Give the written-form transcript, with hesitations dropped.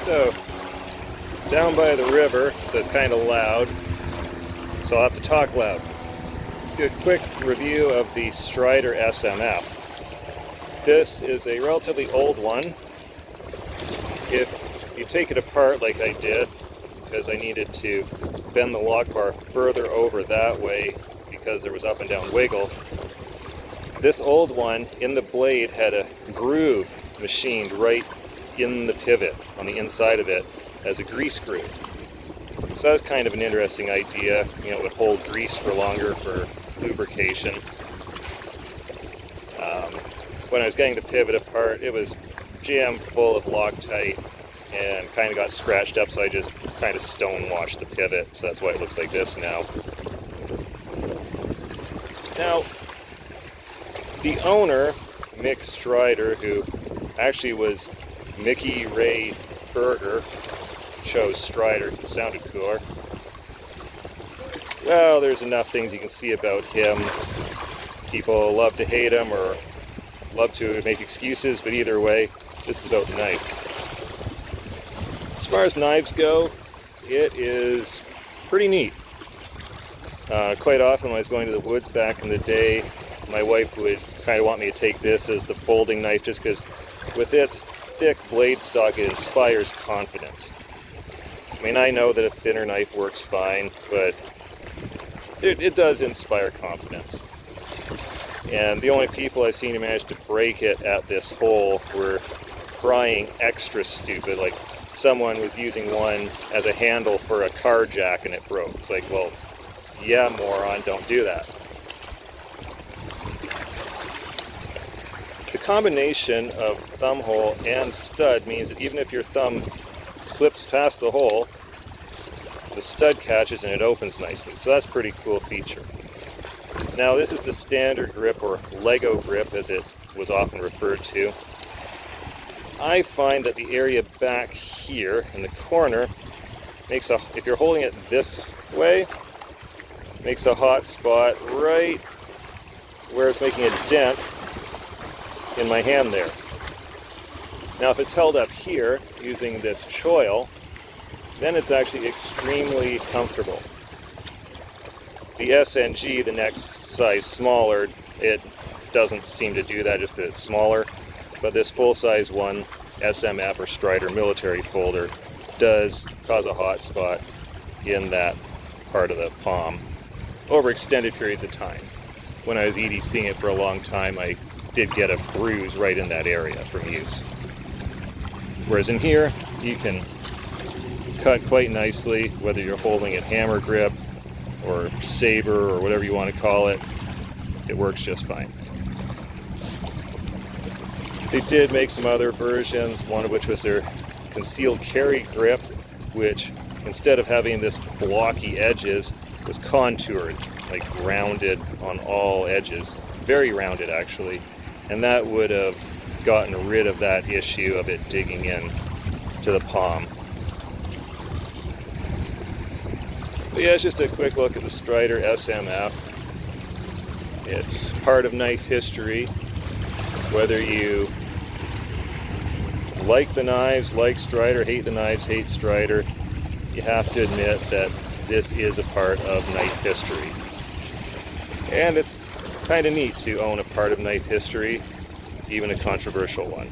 So, down by the river, so it's kind of loud, so I'll have to talk loud. Do a quick review of the Strider SmF. This is a relatively old one. If you take it apart like I did, because I needed to bend the lock bar further over that way because there was up and down wiggle, this old one in the blade had a groove machined right in the pivot on the inside of it as a grease groove. So that was kind of an interesting idea. You know, it would hold grease for longer for lubrication. When I was getting the pivot apart, it was jammed full of Loctite and kind of got scratched up, so I just kind of stone washed the pivot, so that's why it looks like this now. Now, the owner, Mick Strider, who actually was Mickey Ray Berger, chose Strider because it sounded cooler. Well, there's enough things you can see about him. People love to hate him or love to make excuses, but either way, this is about the knife. As far as knives go, it is pretty neat. Quite often when I was going to the woods back in the day, my wife would kind of want me to take this as the folding knife just because with its thick blade stock it inspires confidence. I mean, I know that a thinner knife works fine, but it does inspire confidence. And the only people I've seen who manage to break it at this hole were prying extra stupid. Like someone was using one as a handle for a car jack and it broke. It's like, well, yeah, moron, don't do that. The combination of thumb hole and stud means that even if your thumb slips past the hole, the stud catches and it opens nicely. So that's a pretty cool feature. Now this is the standard grip, or Lego grip as it was often referred to. I find that the area back here in the corner makes a, if you're holding it this way, makes a hot spot right where it's making a dent in my hand there. Now if it's held up here using this choil, then it's actually extremely comfortable. The SNG, the next size smaller, it doesn't seem to do that just because it's smaller, but this full-size one, SMF or Strider military folder, does cause a hot spot in that part of the palm over extended periods of time. When I was EDCing it for a long time, I did get a bruise right in that area from use. Whereas in here, you can cut quite nicely, whether you're holding it hammer grip or saber or whatever you want to call it, it works just fine. They did make some other versions, one of which was their concealed carry grip, which instead of having this blocky edges, was contoured, like rounded on all edges, very rounded actually, and that would have gotten rid of that issue of it digging in to the palm. But yeah, it's just a quick look at the Strider SMF. It's part of knife history. Whether you like the knives, like Strider, hate the knives, hate Strider, you have to admit that this is a part of knife history. And it's kind of neat to own a part of knife history, even a controversial one.